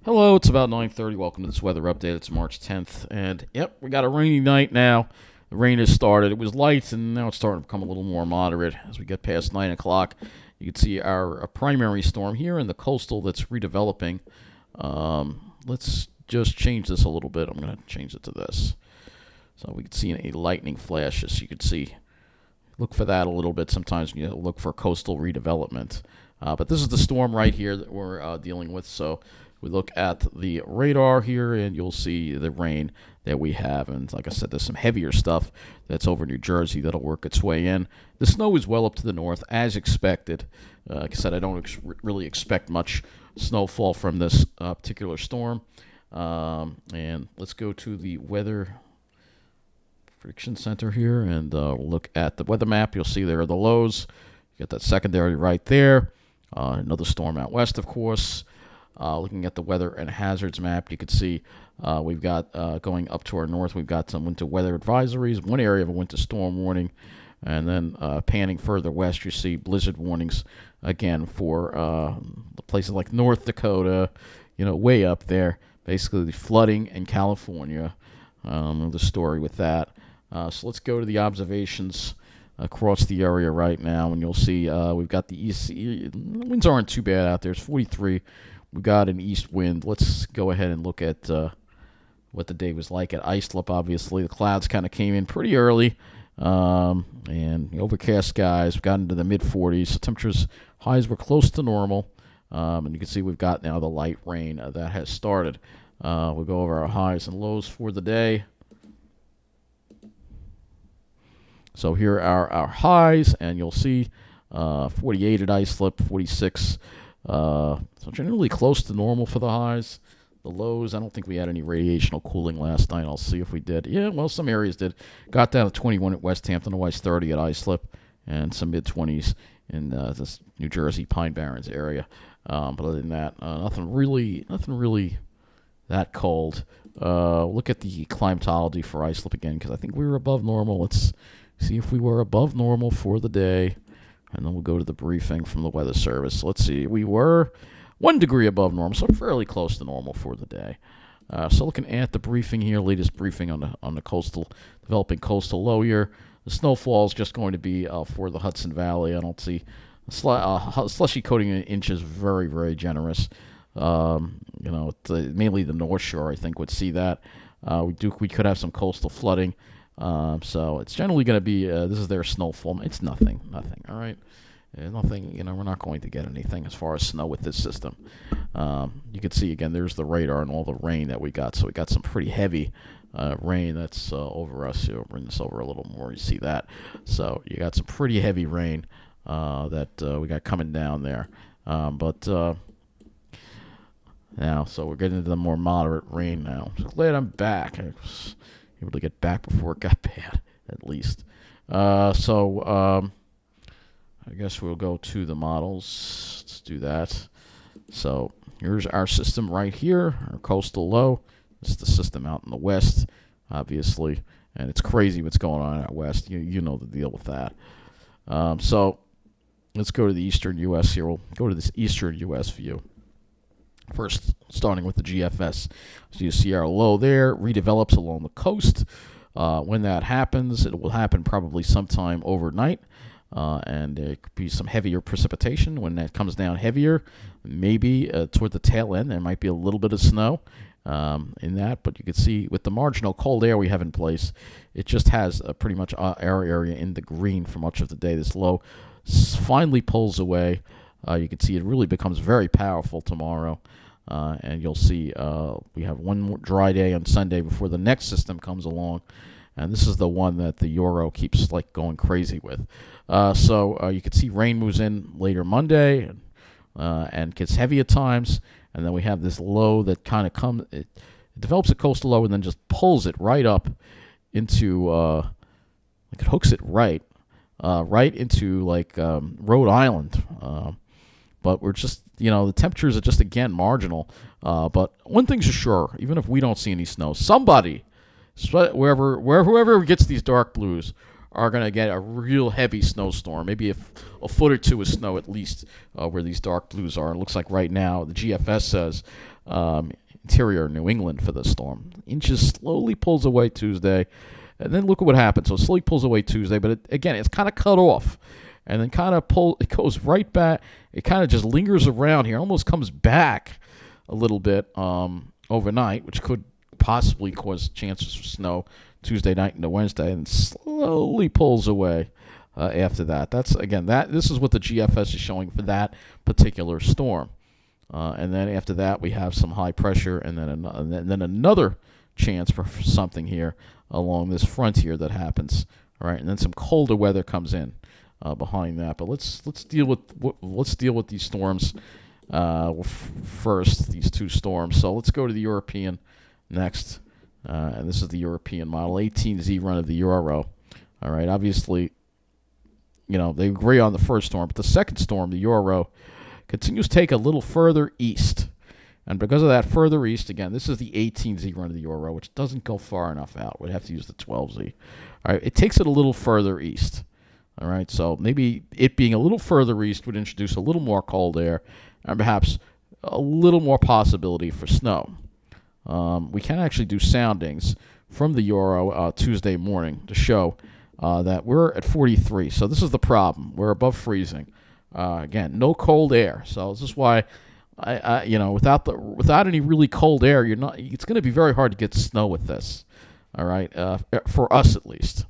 Hello, it's about 9:30. Welcome to this weather update. It's March 10th, and yep, we got a rainy night now. The rain has started. It was light, and now it's starting to become a little more moderate as we get past 9 o'clock. You can see our primary storm here in the coastal that's redeveloping. Let's just change this a little bit. I'm going to change it to this. So we can see a lightning flash, as you can see. Look for that a little bit sometimes when you look for coastal redevelopment. But this is the storm right here that we're dealing with. So we look at the radar here, and you'll see the rain that we have. And like I said, there's some heavier stuff that's over New Jersey that'll work its way in. The snow is well up to the north, as expected. Like I said, I don't really expect much snowfall from this particular storm. And let's go to the weather prediction center here, and we'll look at the weather map. You'll see there are the lows. You got that secondary right there. Another storm out west, of course. Looking at the weather and hazards map, you can see we've got going up to our north, we've got some winter weather advisories, one area of a winter storm warning, and then panning further west, you see blizzard warnings again for the places like North Dakota, way up there, basically flooding in California. The story with that. So let's go to the observations across the area right now, and you'll see we've got the east. Winds aren't too bad out there. It's 43. We've got an east wind. Let's go ahead and look at what the day was like at Islip. Obviously, the clouds kind of came in pretty early, and overcast skies. We got into the mid-40s. So temperatures highs were close to normal, and you can see we've got now the light rain that has started. We'll go over our highs and lows for the day. So here are our highs, and you'll see 48 at Islip, 46. So generally close to normal for the highs. The lows, I don't think we had any radiational cooling last night. I'll see if we did. Yeah, well, some areas did. Got down to 21 at West Hampton, otherwise 30 at Islip, and some mid-20s in this New Jersey Pine Barrens area. But other than that, nothing really that cold. Look at the climatology for Islip again, because I think we were above normal. Let's see if we were above normal for the day, and then we'll go to the briefing from the Weather Service. Let's see. We were 1 degree above normal, so fairly close to normal for the day. So looking at the briefing here, latest briefing on the coastal, developing coastal low here. The snowfall is just going to be for the Hudson Valley. I don't see slushy coating in inches, very, very generous. Mainly the North Shore, I think, would see that. We could have some coastal flooding. So it's generally going to be, this is their snowfall. It's nothing, all right? Nothing, we're not going to get anything as far as snow with this system. You can see, again, there's the radar and all the rain that we got. So we got some pretty heavy rain that's over us. I'll bring this over a little more. You see that? So you got some pretty heavy rain that we got coming down there. Now, so we're getting into the more moderate rain now. So glad I'm back. I was able to get back before it got bad, at least. I guess we'll go to the models. Let's do that. So here's our system right here, our coastal low. This is the system out in the west, obviously. And it's crazy what's going on out west. You know the deal with that. So let's go to the eastern U.S. here. We'll go to this eastern U.S. view. First, starting with the GFS. So you see our low there, redevelops along the coast. When that happens, it will happen probably sometime overnight. And there could be some heavier precipitation. When that comes down heavier, maybe toward the tail end, there might be a little bit of snow in that. But you can see with the marginal cold air we have in place, it just has pretty much our area in the green for much of the day. This low finally pulls away. You can see it really becomes very powerful tomorrow. And you'll see we have one more dry day on Sunday before the next system comes along. And this is the one that the Euro keeps going crazy with. So you can see rain moves in later Monday and gets heavy at times. And then we have this low that kind of comes, it develops a coastal low and then just pulls it right up into, it hooks it right into Rhode Island. But we're just, the temperatures are just, again, marginal. But one thing's for sure, even if we don't see any snow, somebody, whoever gets these dark blues, are going to get a real heavy snowstorm, maybe a foot or two of snow at least where these dark blues are. It looks like right now the GFS says interior New England for the storm. Inches slowly pulls away Tuesday, and then look at what happens. So slowly pulls away Tuesday, but again, it's kind of cut off, and then it goes right back. It kind of just lingers around here, almost comes back a little bit overnight, which could possibly cause chances for snow Tuesday night into Wednesday, and slowly pulls away after that. This is what the GFS is showing for that particular storm. And then after that, we have some high pressure, and then another chance for something here along this frontier that happens. All right, and then some colder weather comes in behind that. But let's deal with these storms first. These two storms. So let's go to the European next, and this is the European model 18Z run of the Euro. All right, obviously, they agree on the first storm, but the second storm, the Euro, continues to take a little further east. And because of that further east, again, this is the 18Z run of the Euro, which doesn't go far enough out. We'd have to use the 12Z. All right, it takes it a little further east. All right, so maybe it being a little further east would introduce a little more cold air and perhaps a little more possibility for snow. We can actually do soundings from the Euro Tuesday morning to show that we're at 43. So this is the problem. We're above freezing. Again, no cold air. So this is why without any really cold air, it's going to be very hard to get snow with this. All right, for us at least.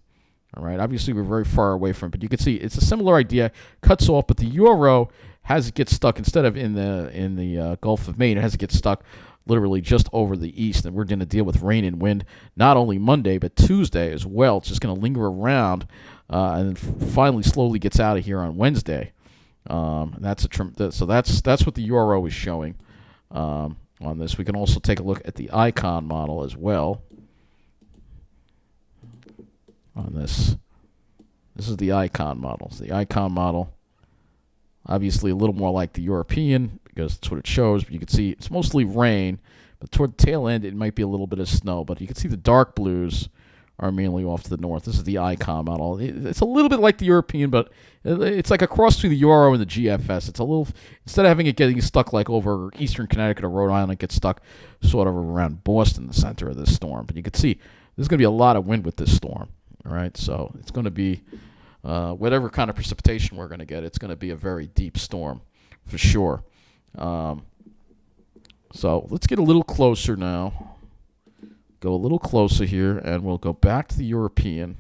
All right, obviously we're very far away from it, but you can see it's a similar idea. Cuts off, but the Euro has it get stuck instead of in the Gulf of Maine. It has to get stuck literally just over the east, and we're going to deal with rain and wind not only Monday but Tuesday as well. It's just going to linger around, and then finally slowly gets out of here on Wednesday. So that's what the Euro is showing on this. We can also take a look at the icon model as well on this. This is the icon model. So the icon model, obviously a little more like the European because that's what it shows. But you can see it's mostly rain, but toward the tail end it might be a little bit of snow. But you can see the dark blues are mainly off to the north. This is the icon model. It's a little bit like the European, but it's like a cross between the Euro and the GFS. It's a little, instead of having it getting stuck like over eastern Connecticut or Rhode Island, it gets stuck sort of around Boston, the center of this storm. But you can see there's going to be a lot of wind with this storm. All right, so it's going to be whatever kind of precipitation we're going to get, it's going to be a very deep storm for sure. So let's get a little closer now. Go a little closer here, and we'll go back to the European,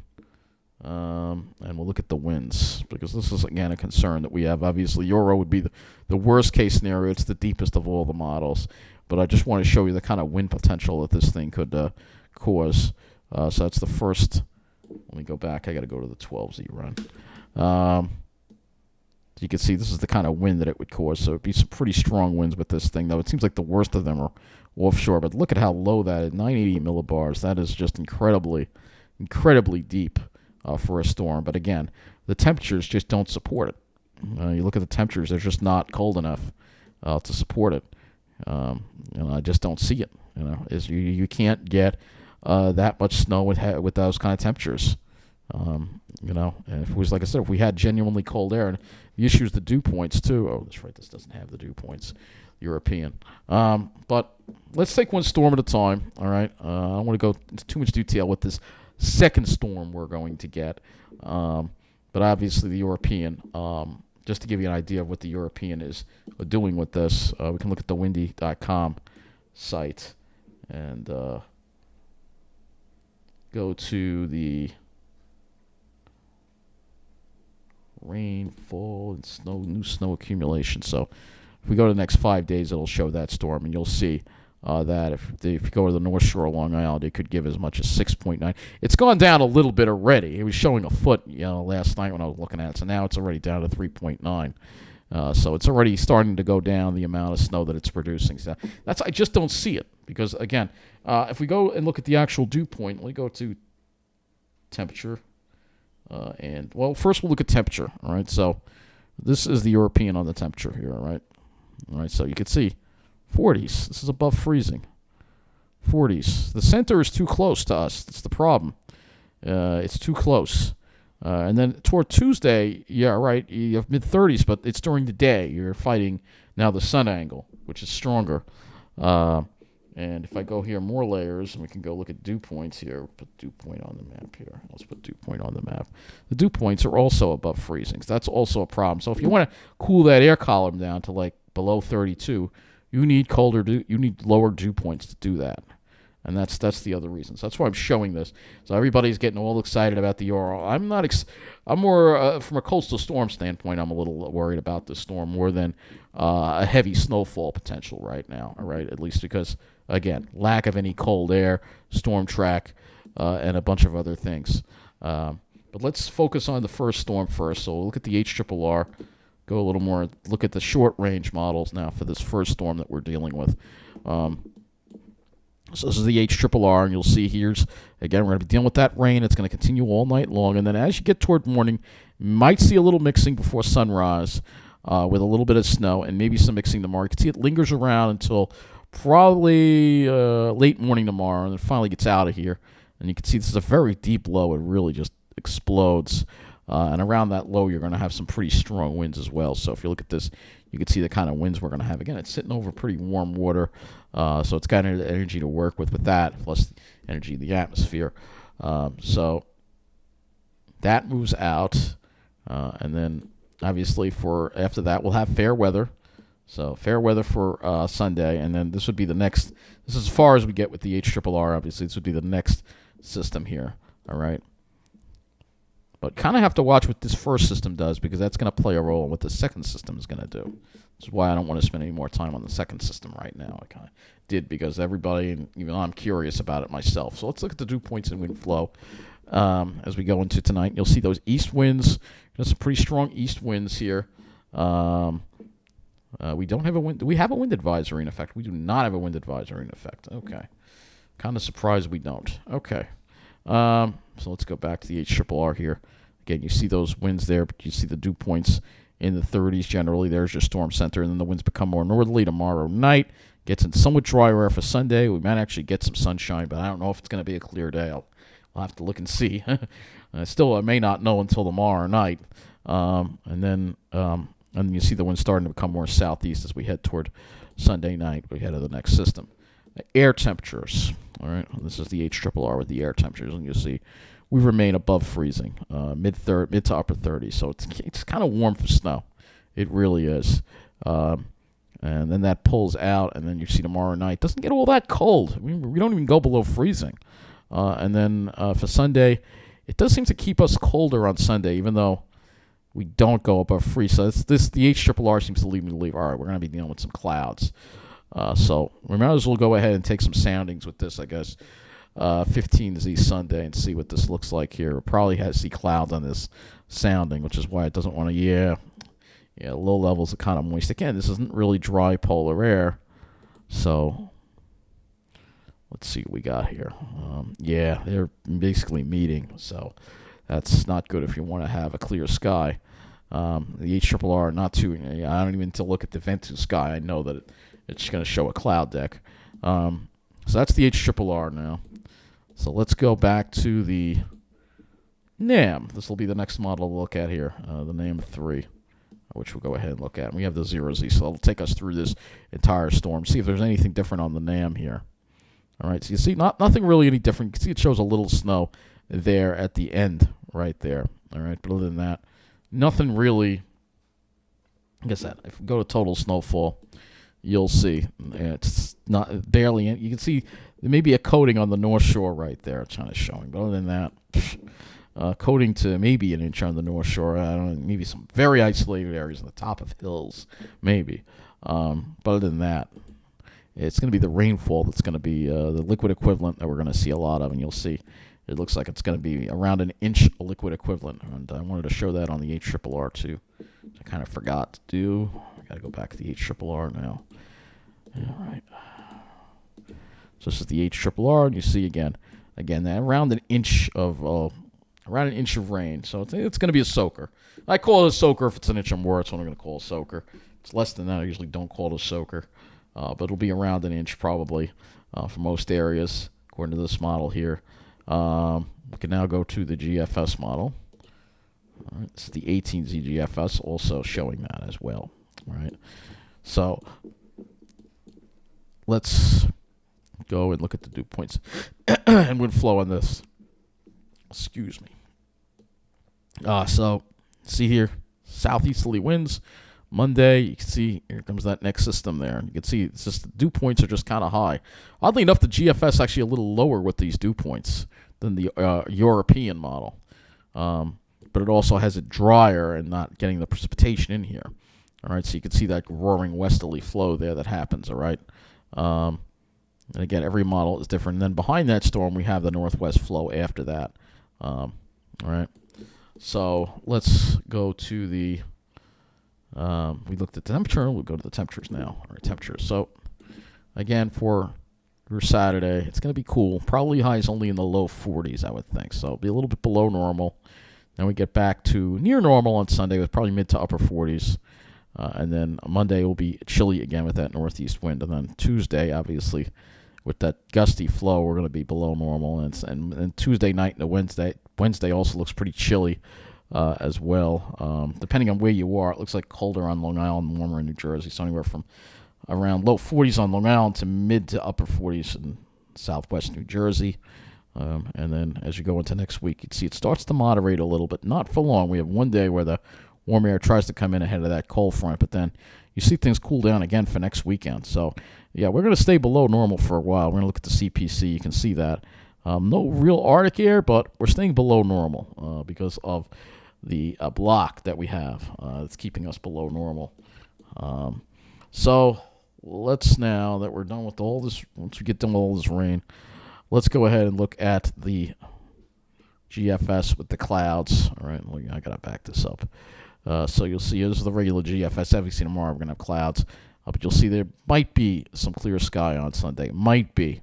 and we'll look at the winds, because this is, again, a concern that we have. Obviously, Euro would be the worst-case scenario. It's the deepest of all the models, but I just want to show you the kind of wind potential that this thing could cause. So that's the first. Let me go back. I got to go to the 12Z run. You can see this is the kind of wind that it would cause. So it would be some pretty strong winds with this thing, though. It seems like the worst of them are offshore, but look at how low that is, 980 millibars. That is just incredibly deep for a storm. But again, the temperatures just don't support it. You look at the temperatures; they're just not cold enough to support it. I just don't see it. You can't get that much snow with those kind of temperatures. And if it was, like I said, if we had genuinely cold air, and the issue is the dew points too. Oh, that's right. This doesn't have the dew points. European. But let's take one storm at a time. All right. I don't want to go into too much detail with this second storm we're going to get. But obviously the European, just to give you an idea of what the European is doing with this, we can look at the windy.com site and go to the rainfall and new snow accumulation. So if we go to the next 5 days, it'll show that storm, and you'll see that if you go to the North Shore of Long Island, it could give as much as 6.9. It's gone down a little bit already. It was showing a foot, last night when I was looking at it. So now it's already down to 3.9. So it's already starting to go down the amount of snow that it's producing. So I just don't see it because, again, if we go and look at the actual dew point, we go to temperature. First we'll look at temperature. All right, so this is the European on the temperature here. All right, so you can see 40s. This is above freezing. 40s. The center is too close to us. That's the problem. It's too close. And then toward Tuesday, yeah, right, you have mid-30s, but it's during the day. You're fighting now the sun angle, which is stronger. Uh, and if I go here, more layers, and we can go look at dew points here. Put dew point on the map here. Let's put dew point on the map. The dew points are also above freezing. So that's also a problem. So if you want to cool that air column down to like below 32, you need lower dew points to do that. And that's the other reason. So that's why I'm showing this. So everybody's getting all excited about the Aurora. I'm not. I'm more from a coastal storm standpoint. I'm a little worried about this storm more than a heavy snowfall potential right now. All right, at least because again, lack of any cold air, storm track, and a bunch of other things. But let's focus on the first storm first. So we'll look at the HRRR. Go a little more. Look at the short range models now for this first storm that we're dealing with. So this is the HRRR, and you'll see here's, again, we're going to be dealing with that rain. It's going to continue all night long, and then as you get toward morning, you might see a little mixing before sunrise with a little bit of snow and maybe some mixing tomorrow. You can see it lingers around until probably late morning tomorrow, and then finally gets out of here. And you can see this is a very deep low. It really just explodes. And around that low, you're going to have some pretty strong winds as well. So if you look at this, you can see the kind of winds we're going to have. Again, it's sitting over pretty warm water, so it's got energy to work with that, plus the energy of the atmosphere. So that moves out, and then obviously for after that, we'll have fair weather. So fair weather for Sunday, and then this would be the next. This is as far as we get with the HRRR. Obviously, this would be the next system here. All right. But kind of have to watch what this first system does because that's going to play a role in what the second system is going to do. This is why I don't want to spend any more time on the second system right now. I kind of did because everybody, and even I'm curious about it myself. So let's look at the dew points and wind flow as we go into tonight. You'll see those east winds. There's some pretty strong east winds here. We don't have a wind. Do we have a wind advisory in effect? We do not have a wind advisory in effect. Okay. Kind of surprised we don't. Okay. So let's go back to the HRRR here. Again, you see those winds there, but you see the dew points in the 30s generally. There's your storm center, and then the winds become more northerly tomorrow night. Gets in somewhat drier air for Sunday. We might actually get some sunshine, but I don't know if it's going to be a clear day. I'll have to look and see. I may not know until tomorrow night. And then you see the wind starting to become more southeast as we head toward Sunday night. We head to the next system. Air temperatures. All right, this is the HRRR with the air temperatures, and you'll see we remain above freezing, mid to upper 30s. So it's kind of warm for snow. It really is. And then that pulls out, and then you see tomorrow night doesn't get all that cold. We don't even go below freezing. And then for Sunday, it does seem to keep us colder on Sunday, even though we don't go above freeze. So the HRRR seems to lead me to believe, all right, we're going to be dealing with some clouds. So we might as well go ahead and take some soundings with this, I guess. 15Z Sunday and see what this looks like here. We'll probably see clouds on this sounding, which is why it doesn't want to, low levels are kind of moist. Again, this isn't really dry polar air. So let's see what we got here. They're basically meeting. So that's not good if you want to have a clear sky. The HRRR, not too, I don't even need to look at the Ventu sky. I know that it's going to show a cloud deck. So that's the HRRR now. So let's go back to the NAM. This will be the next model to look at here, the NAM 3, which we'll go ahead and look at. And we have the 0Z, so it'll take us through this entire storm. See if there's anything different on the NAM here. All right, so you see nothing really any different. You can see it shows a little snow there at the end right there. All right, but other than that, nothing really. Like I said, if we go to total snowfall, you'll see it's not barely. You can see there may be a coating on the North Shore right there. It's kind of showing, but other than that, coating to maybe an inch on the North Shore. I don't know, maybe some very isolated areas on the top of hills, maybe. But other than that, it's going to be the rainfall that's going to be the liquid equivalent that we're going to see a lot of, and you'll see it looks like it's going to be around an inch liquid equivalent. And I wanted to show that on the HRRR too. I kind of forgot to do. I got to go back to the HRRR now. All right. So this is the HRRR, and you see again that around an inch of rain. So it's going to be a soaker. I call it a soaker if it's an inch or more. That's what I'm going to call a soaker. If it's less than that, I usually don't call it a soaker. But it'll be around an inch probably for most areas, according to this model here. We can now go to the GFS model. All right, this is the 18Z GFS, also showing that as well. All right. So let's go and look at the dew points and wind flow on this. Excuse me. So see here, southeasterly winds. Monday, you can see here comes that next system there. You can see it's just the dew points are just kind of high. Oddly enough, the GFS actually a little lower with these dew points than the European model. But it also has it drier and not getting the precipitation in here. All right, so you can see that roaring westerly flow there that happens, all right? And again, every model is different. And then behind that storm, we have the northwest flow after that. All right, so let's go to the, we looked at the temperature. We'll go to the temperatures now. All right, temperatures. So again, for your Saturday, it's going to be cool. Probably highs only in the low 40s, I would think. So it'll be a little bit below normal. Then we get back to near normal on Sunday with probably mid to upper 40s. And then Monday will be chilly again with that northeast wind. And then Tuesday, obviously, with that gusty flow, we're going to be below normal. And Tuesday night and Wednesday also looks pretty chilly as well. Depending on where you are, it looks like colder on Long Island, warmer in New Jersey. So anywhere from around low 40s on Long Island to mid to upper 40s in southwest New Jersey. And then as you go into next week, you'd see it starts to moderate a little bit. Not for long. We have one day where the warm air tries to come in ahead of that cold front, but then you see things cool down again for next weekend. So, yeah, we're going to stay below normal for a while. We're going to look at the CPC. You can see that. No real Arctic air, but we're staying below normal because of the block that we have. It's keeping us below normal. So let's, now that we're done with all this, once we get done with all this rain, let's go ahead and look at the GFS with the clouds. All right, I got to back this up. So you'll see this is the regular GFS. Obviously tomorrow we're going to have clouds. But you'll see there might be some clear sky on Sunday. Might be.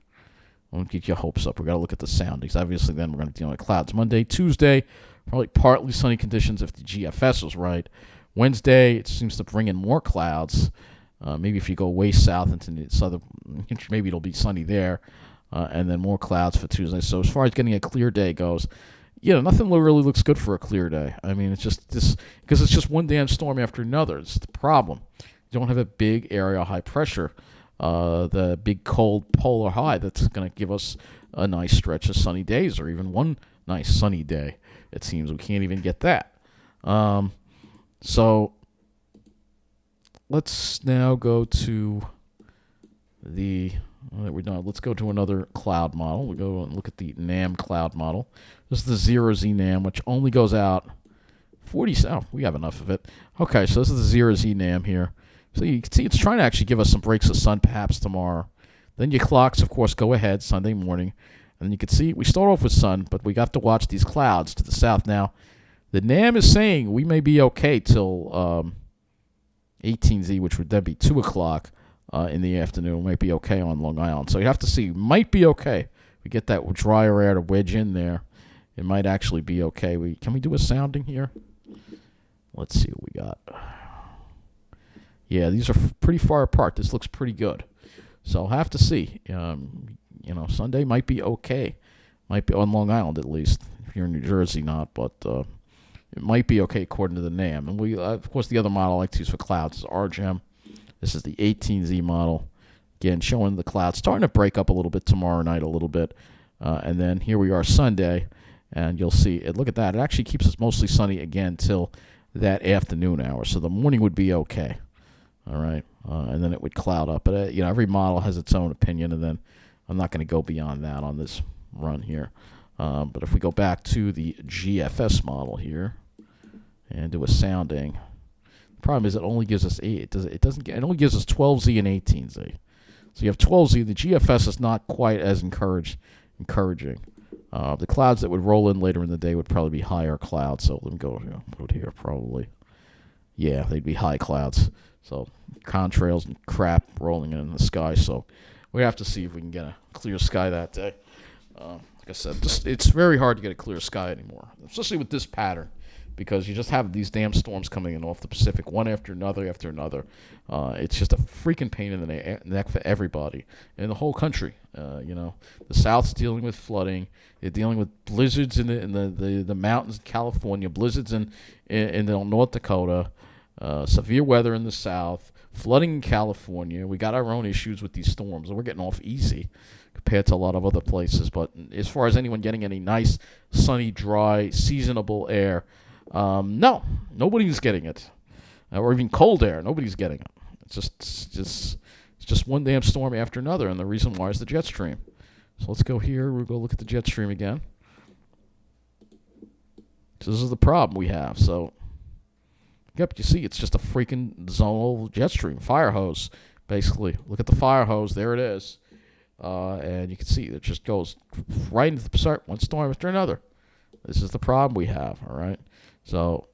Don't get your hopes up. We've got to look at the soundings. Obviously then we're going to be dealing with clouds. Monday, Tuesday, probably partly sunny conditions if the GFS was right. Wednesday, it seems to bring in more clouds. Maybe if you go way south into the southern, maybe it'll be sunny there. And then more clouds for Tuesday. So as far as getting a clear day goes, nothing really looks good for a clear day. I mean, it's just this, because it's just one damn storm after another. It's the problem. You don't have a big area high pressure, the big cold polar high that's going to give us a nice stretch of sunny days, or even one nice sunny day. It seems we can't even get that. So let's now go to the, we're done. Let's go to another cloud model. We'll go and look at the NAM cloud model. This is the 0Z NAM, which only goes out 40. Oh, we have enough of it. Okay, so this is the 0Z NAM here. So you can see it's trying to actually give us some breaks of sun perhaps tomorrow. Then your clocks, of course, go ahead Sunday morning. And you can see we start off with sun, but we got to watch these clouds to the south. Now, the NAM is saying we may be okay till 18Z, which would then be 2 o'clock in the afternoon. Might be okay on Long Island. So you have to see. Might be okay. We get that drier air to wedge in there. It might actually be okay. Can we do a sounding here? Let's see what we got. Yeah, these are pretty far apart. This looks pretty good. So I'll have to see. Sunday might be okay. Might be on Long Island at least. If you're in New Jersey, not. But it might be okay according to the NAM. And we, of course, the other model I like to use for clouds is RGEM. This is the 18Z model. Again, showing the clouds starting to break up a little bit tomorrow night a little bit. And then here we are Sunday. And you'll see, look at that. It actually keeps us mostly sunny again till that afternoon hour. So the morning would be okay. All right. And then it would cloud up. But, every model has its own opinion. And then I'm not going to go beyond that on this run here. But if we go back to the GFS model here and do a sounding, the problem is it only gives us 8. It only gives us 12Z and 18Z. So you have 12Z. The GFS is not quite as encouraging. The clouds that would roll in later in the day would probably be higher clouds. So let me go here probably. Yeah, they'd be high clouds. So contrails and crap rolling in the sky. So we have to see if we can get a clear sky that day. Like I said, it's very hard to get a clear sky anymore, especially with this pattern, because you just have these damn storms coming in off the Pacific, one after another after another. It's just a freaking pain in the neck for everybody in the whole country. The South's dealing with flooding. They're dealing with blizzards in the mountains in California, blizzards in North Dakota, severe weather in the South, flooding in California. We got our own issues with these storms, and we're getting off easy compared to a lot of other places. But as far as anyone getting any nice, sunny, dry, seasonable air, no, nobody's getting it, or even cold air. Nobody's getting it. It's just one damn storm after another, and the reason why is the jet stream. So let's go here. We'll go look at the jet stream again. So this is the problem we have. So, yep, you see, it's just a freaking zonal jet stream, fire hose, basically. Look at the fire hose. There it is. And you can see it just goes right into the start, one storm after another. This is the problem we have, all right? So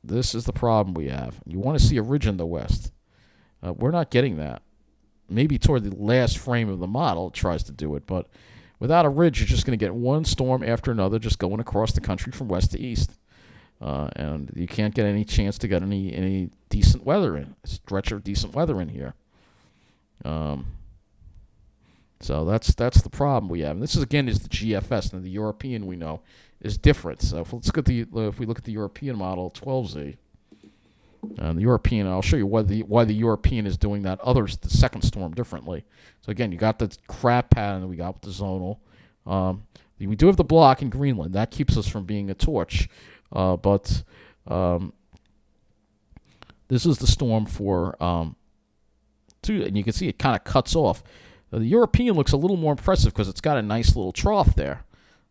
this is the problem we have. You want to see a ridge in the west. We're not getting that. Maybe toward the last frame of the model it tries to do it, but without a ridge, you're just going to get one storm after another just going across the country from west to east. And you can't get any chance to get any decent weather in, a stretch of decent weather in here. So that's the problem we have. And this is the GFS. Now the European we know is different. So if we look at the European model, 12Z, and the European, I'll show you why the European is doing the second storm differently. So again, you got the crap pattern that we got with the zonal. We do have the block in Greenland. That keeps us from being a torch. But this is the storm for two, and you can see it kind of cuts off. The European looks a little more impressive because it's got a nice little trough there,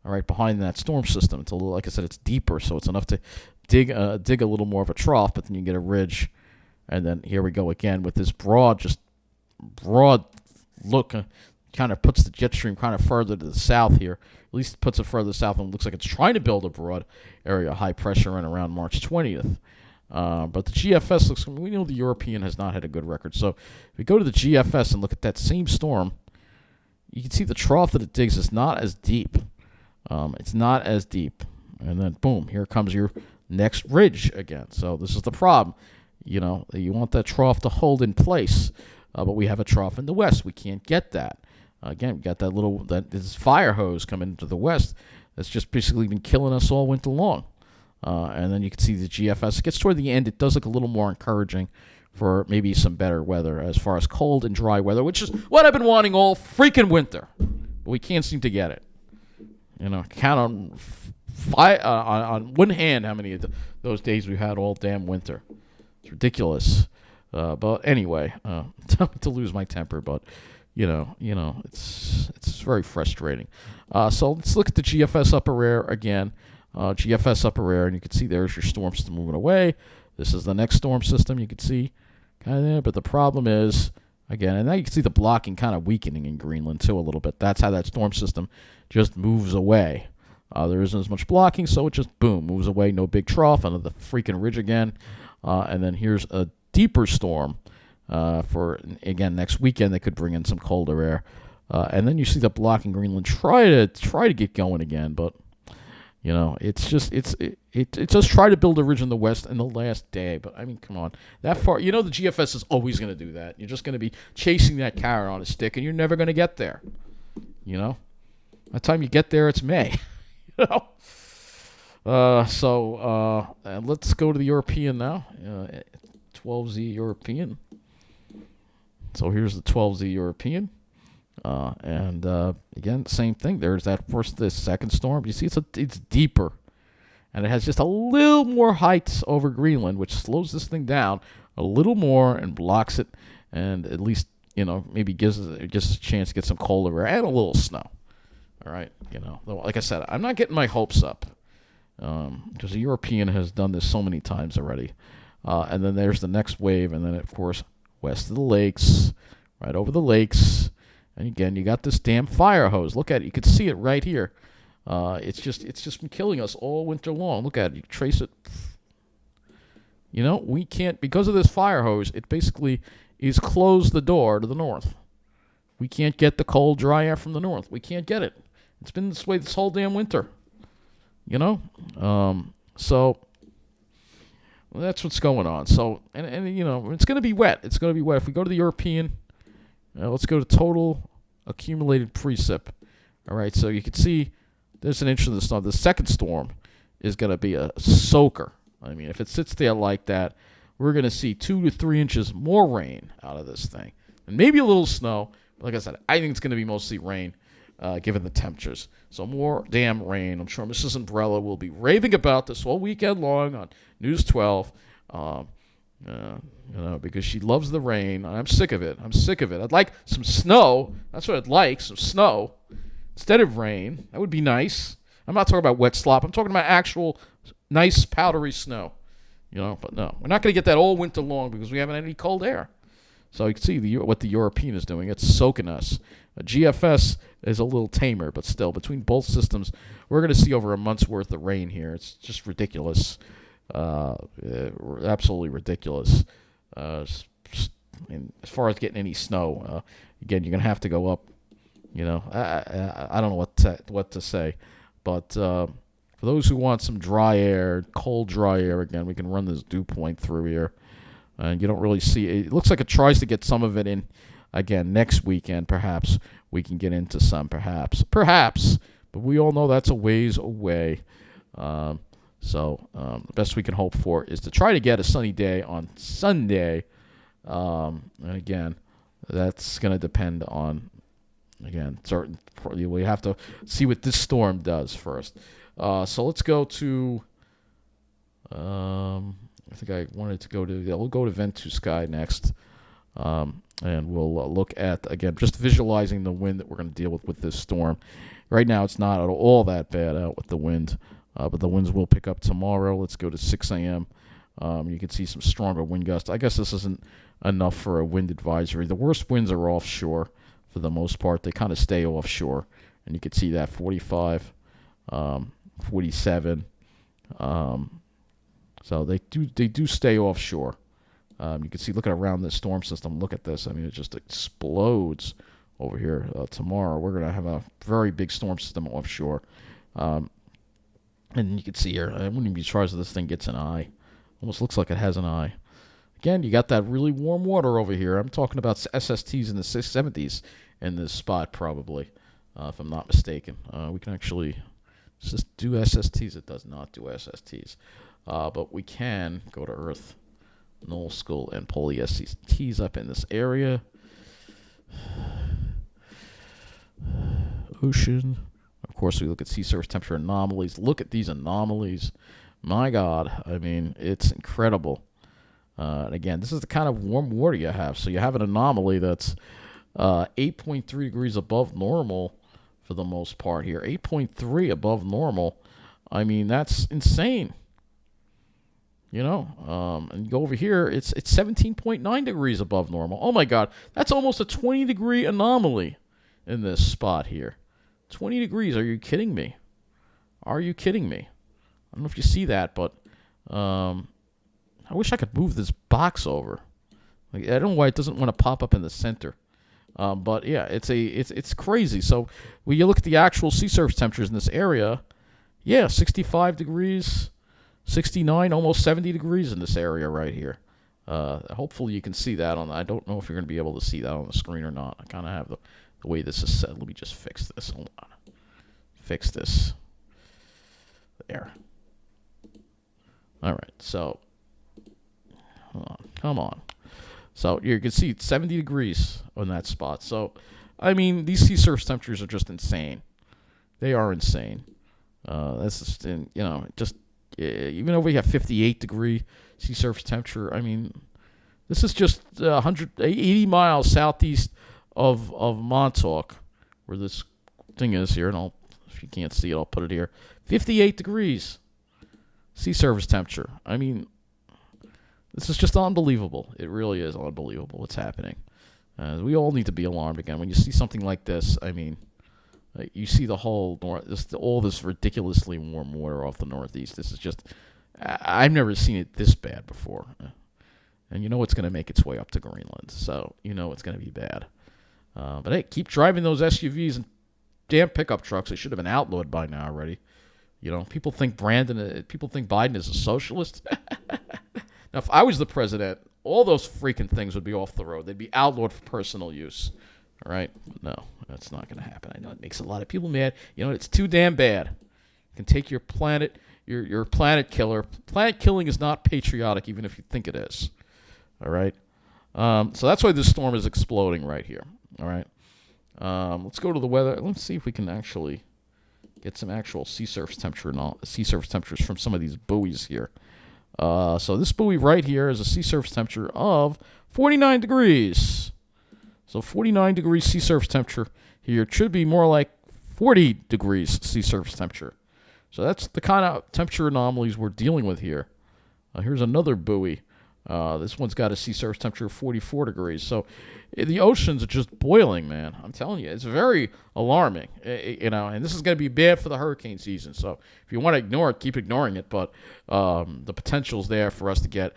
all right, behind that storm system. It's a little, like I said, it's deeper, so it's enough to dig a little more of a trough, but then you get a ridge, and then here we go again with this broad look, kind of puts the jet stream kind of further to the south here. At least it puts it further south, and it looks like it's trying to build a broad area of high pressure in around March 20th. But the GFS looks, we know the European has not had a good record. So if we go to the GFS and look at that same storm, you can see the trough that it digs is not as deep. It's not as deep. And then, boom, here comes your next ridge again. So this is the problem. You know, you want that trough to hold in place, but we have a trough in the west. We can't get that. Again, we got this fire hose coming into the west that's just basically been killing us all winter long. And then you can see the GFS. It gets toward the end. It does look a little more encouraging for maybe some better weather as far as cold and dry weather, which is what I've been wanting all freaking winter. But we can't seem to get it. You know, count on one hand how many of those days we've had all damn winter. It's ridiculous. But anyway, to lose my temper, but you know, it's very frustrating. So let's look at the GFS upper air again. GFS upper air, and you can see there's your storm system moving away. This is the next storm system you can see kind of there, but the problem is, again, and now you can see the blocking kind of weakening in Greenland too a little bit. That's how that storm system just moves away. There isn't as much blocking, so it just, boom, moves away. No big trough, under the freaking ridge again. And then here's a deeper storm for, again, next weekend. They could bring in some colder air. And then you see the blocking Greenland try to get going again, but you know, it does try to build a ridge in the west in the last day, but I mean, come on, that far. You know, the GFS is always going to do that. You're just going to be chasing that carrot on a stick, and you're never going to get there. You know, by the time you get there, it's May. You know, so let's go to the European now. 12Z European. So here's the 12Z European. And again, same thing. There's the second storm. You see, it's deeper, and it has just a little more heights over Greenland, which slows this thing down a little more and blocks it, and at least, you know, maybe gives us a chance to get some colder air and a little snow. All right, you know, like I said, I'm not getting my hopes up because the European has done this so many times already. And then there's the next wave, and then of course west of the lakes, right over the lakes. And again, you got this damn fire hose. Look at it. You can see it right here. It's just been killing us all winter long. Look at it. You trace it. You know, we can't, because of this fire hose, it basically is closed the door to the north. We can't get the cold, dry air from the north. We can't get it. It's been this way this whole damn winter. You know? So that's what's going on. So, and you know, it's going to be wet. It's going to be wet. If we go to the European, let's go to total accumulated precip. All right, so you can see there's an inch of the snow. The second storm is going to be a soaker. I mean, if it sits there like that, we're going to see 2 to 3 inches more rain out of this thing. And maybe a little snow. But like I said, I think it's going to be mostly rain, given the temperatures. So more damn rain. I'm sure Mrs. Umbrella will be raving about this all weekend long on News 12. Because she loves the rain. I'm sick of it. I'd like some snow. That's what I'd like, some snow instead of rain. That would be nice. I'm not talking about wet slop. I'm talking about actual nice powdery snow. But no, we're not going to get that all winter long because we haven't had any cold air. So you can see what the European is doing. It's soaking us. GFS is a little tamer, but still, between both systems, we're going to see over a month's worth of rain here. It's just ridiculous. Absolutely ridiculous. As far as getting any snow, again, you're going to have to go up. I don't know what to say. But for those who want some dry air, cold dry air, again, we can run this dew point through here. And you don't really see it. It looks like it tries to get some of it in. Again, next weekend, perhaps we can get into some, perhaps. But we all know that's a ways away. So the best we can hope for is to try to get a sunny day on Sunday. And again, that's going to depend on, certain. We have to see what this storm does first. So let's go to. I think I wanted to go to. We'll go to Ventusky next. And we'll look at, again, just visualizing the wind that we're going to deal with this storm. Right now, it's not at all that bad out with the wind, but the winds will pick up tomorrow. Let's go to 6 a.m. You can see some stronger wind gusts. I guess this isn't enough for a wind advisory. The worst winds are offshore for the most part. They kind of stay offshore, and you can see that 45, 47. So they do stay offshore. You can see, looking around this storm system, look at this. I mean, it just explodes over here. Tomorrow, we're going to have a very big storm system offshore. And you can see here, I wouldn't even be surprised if this thing gets an eye. Almost looks like it has an eye. Again, you got that really warm water over here. I'm talking about SSTs in the 70s in this spot, probably, if I'm not mistaken. We can actually just do SSTs. It does not do SSTs. But we can go to Earth, Null School, and pull the SCTs up in this area. Ocean. Of course, we look at sea surface temperature anomalies. Look at these anomalies. My God, I mean, it's incredible. And again, this is the kind of warm water you have. So you have an anomaly that's 8.3 degrees above normal for the most part here. 8.3 above normal. I mean, that's insane. And you go over here, it's 17.9 degrees above normal. Oh, my God. That's almost a 20-degree anomaly in this spot here. 20 degrees. Are you kidding me? I don't know if you see that, but I wish I could move this box over. I don't know why it doesn't want to pop up in the center. But, yeah, it's crazy. So when you look at the actual sea surface temperatures in this area, 65 degrees. 69, almost 70 degrees in this area right here. Hopefully you can see that on. I don't know if you're going to be able to see that on the screen or not. I kind of have the way this is set. Let me just fix this. Hold on. Fix this. There. All right. So, come on. So you can see it's 70 degrees on that spot. So, I mean, these sea surface temperatures are just insane. They are insane. That's just, just. Even though we have 58 degree sea surface temperature, I mean, this is just 180 miles southeast of Montauk, where this thing is here. And if you can't see it, I'll put it here. 58 degrees sea surface temperature. I mean, this is just unbelievable. It really is unbelievable what's happening. We all need to be alarmed again. When you see something like this, I mean, you see the whole all this ridiculously warm water off the Northeast. This is just, I've never seen it this bad before. And it's going to make its way up to Greenland. So, it's going to be bad. But hey, keep driving those SUVs and damn pickup trucks. They should have been outlawed by now already. People think Biden is a socialist. Now, if I was the president, all those freaking things would be off the road. They'd be outlawed for personal use. All right? No, that's not going to happen. I know it makes a lot of people mad. It's too damn bad. You can take your planet, you're a planet killer. Planet killing is not patriotic, even if you think it is. All right. So that's why this storm is exploding right here. All right. Let's go to the weather. Let's see if we can actually get some actual sea surface temperatures from some of these buoys here. So this buoy right here is a sea surface temperature of 49 degrees. So 49 degrees sea surface temperature here. It should be more like 40 degrees sea surface temperature. So that's the kind of temperature anomalies we're dealing with here. Here's another buoy. This one's got a sea surface temperature of 44 degrees. So the oceans are just boiling, man. I'm telling you, it's very alarming. And this is going to be bad for the hurricane season. So if you want to ignore it, keep ignoring it. But the potential's there for us to get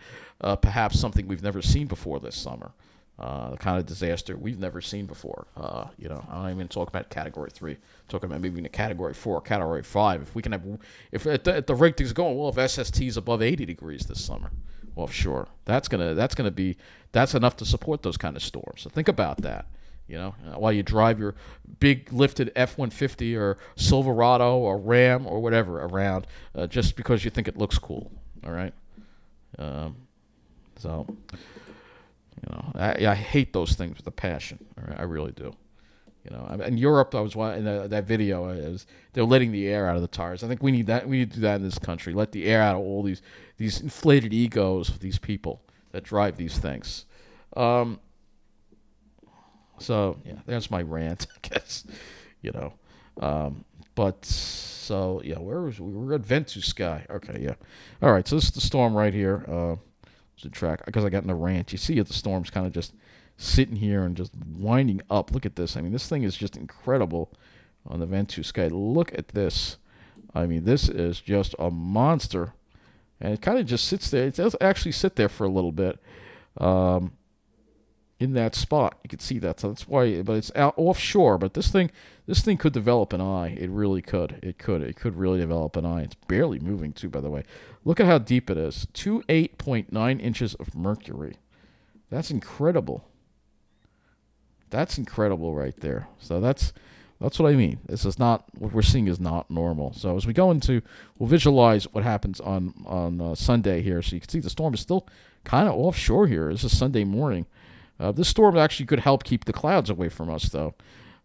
perhaps something we've never seen before this summer. The kind of disaster we've never seen before. I don't even talk about Category 3. I'm talking about maybe in a Category 4, Category 5. If we can have, if at the rate things going, we'll have SSTs above 80 degrees this summer offshore. That's enough to support those kind of storms. So think about that. While you drive your big lifted F-150 or Silverado or Ram or whatever around, just because you think it looks cool. All right. I hate those things with a passion. All right? I really do. In Europe, I was watching that video. They're letting the air out of the tires. I think we need that. We need to do that in this country. Let the air out of all these inflated egos of these people that drive these things. So yeah, there's my rant, I guess. Where was we? We're at Ventus Sky. Okay, yeah. All right, so this is the storm right here. To track, because I got in a rant. You see it, the storm's kind of just sitting here and just winding up. Look at this. I mean, this thing is just incredible on the Ventus Sky. Look at this. I mean, this is just a monster. And it kind of just sits there. It does actually sit there for a little bit in that spot. You can see that. So that's why, but it's out offshore. But this thing could develop an eye. It really could. It could really develop an eye. It's barely moving too, by the way. Look at how deep it is. 28.9 inches of mercury. That's incredible. That's incredible right there. So that's what I mean. This is not, what we're seeing is not normal. So as we go into, we'll visualize what happens on Sunday here. So you can see the storm is still kind of offshore here. This is Sunday morning. This storm actually could help keep the clouds away from us, though.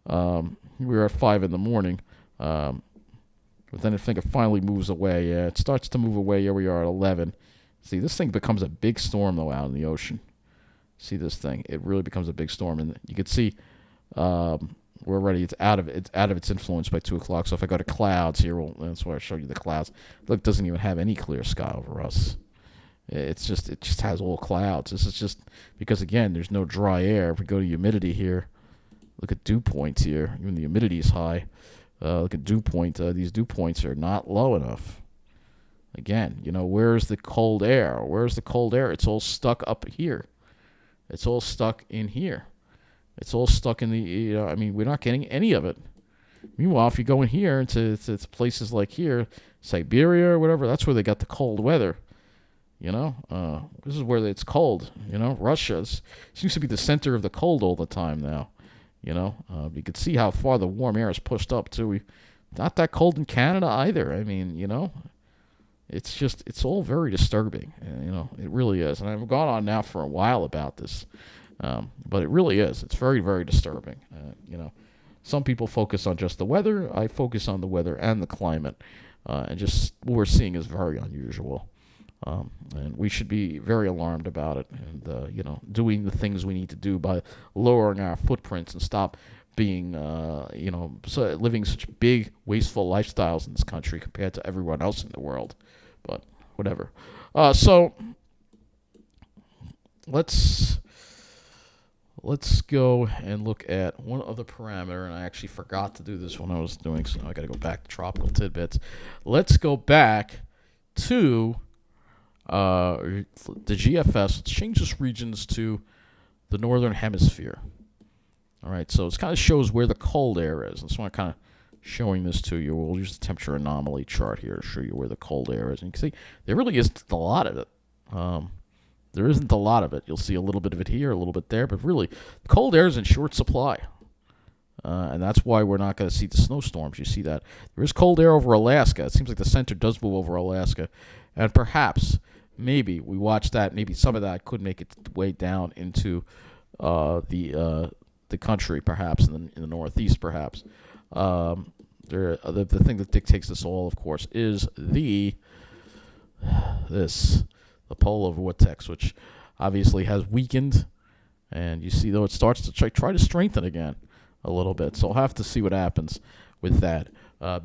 We were at 5 in the morning. But then I think it finally moves away. Yeah, it starts to move away. Here we are at 11. See, this thing becomes a big storm, though, out in the ocean. See this thing? It really becomes a big storm. And you can see we're already, it's out of its influence by 2 o'clock. So if I go to clouds here, that's where I show you the clouds. Look, it doesn't even have any clear sky over us. It just has all clouds. This is just because, again, there's no dry air. If we go to humidity here, look at dew points here. Even the humidity is high. Look at dew point. These dew points are not low enough. Again, where's the cold air? Where's the cold air? It's all stuck up here. It's all stuck in here. It's all stuck in the, we're not getting any of it. Meanwhile, if you go in here into places like here, Siberia or whatever, that's where they got the cold weather. This is where it's cold. Russia seems to be the center of the cold all the time now. You can see how far the warm air is pushed up too. Not that cold in Canada either. I mean, it's all very disturbing. It really is. And I've gone on now for a while about this, but it really is. It's very, very disturbing. Some people focus on just the weather. I focus on the weather and the climate, and just what we're seeing is very unusual. And we should be very alarmed about it, and doing the things we need to do by lowering our footprints and stop being, living such big, wasteful lifestyles in this country compared to everyone else in the world. But whatever. So let's go and look at one other parameter, and I actually forgot to do this when I was doing, so now I got to go back to tropical tidbits. Let's go back to the GFS. Let's change this regions to the northern hemisphere. All right, so it kind of shows where the cold air is. And so I'm kind of showing this to you. We'll use the temperature anomaly chart here to show you where the cold air is. And you can see there really isn't a lot of it. There isn't a lot of it. You'll see a little bit of it here, a little bit there, but really, cold air is in short supply. And that's why we're not going to see the snowstorms. You see that. There is cold air over Alaska. It seems like the center does move over Alaska. And perhaps, maybe, we watch that. Maybe some of that could make its way down into the country, perhaps, in the Northeast, perhaps. The thing that dictates this all, of course, is the polar vortex, which obviously has weakened. And you see, though, it starts to try to strengthen again a little bit. So we'll have to see what happens with that.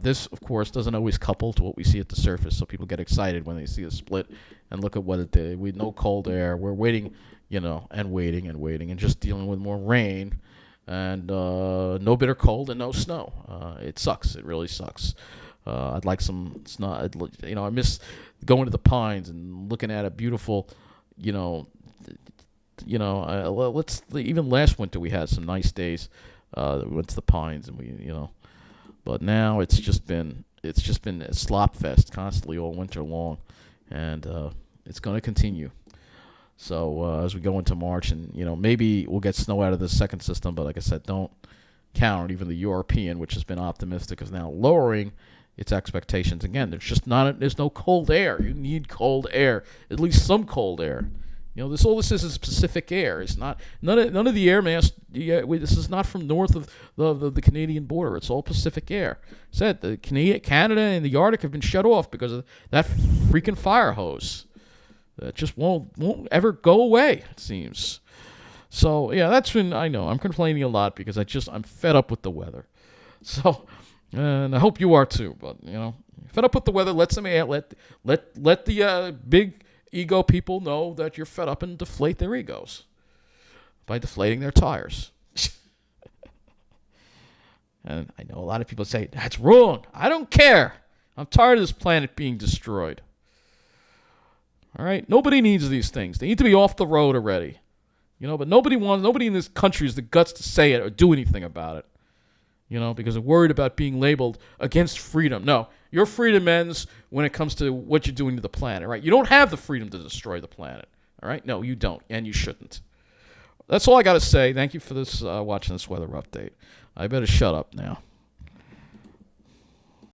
This, of course, doesn't always couple to what we see at the surface, so people get excited when they see a split and look at what it did. We no cold air. We're waiting, and waiting and just dealing with more rain and no bitter cold and no snow. It sucks. It really sucks. I'd like some snow. I miss going to the pines and looking at a beautiful, even last winter we had some nice days. We went to the pines and but now it's just been a slop fest constantly all winter long, and it's going to continue. So as we go into March, and maybe we'll get snow out of the second system, but like I said, don't count. Even the European, which has been optimistic, is now lowering its expectations again. There's no cold air. You need cold air, at least some cold air. This is Pacific air. It's not none of the air mass. This is not from north of the Canadian border. It's all Pacific air. Said the Canada and the Arctic have been shut off because of that freaking fire hose that just won't ever go away. It seems. So yeah, that's when I know I'm complaining a lot because I'm fed up with the weather. So, and I hope you are too. But fed up with the weather. Let the big ego people know that you're fed up and deflate their egos by deflating their tires. And I know a lot of people say, that's wrong. I don't care. I'm tired of this planet being destroyed. All right? Nobody needs these things. They need to be off the road already. But nobody in this country has the guts to say it or do anything about it. Because they're worried about being labeled against freedom. No, your freedom ends when it comes to what you're doing to the planet, right? You don't have the freedom to destroy the planet, all right? No, you don't, and you shouldn't. That's all I got to say. Thank you for watching this weather update. I better shut up now.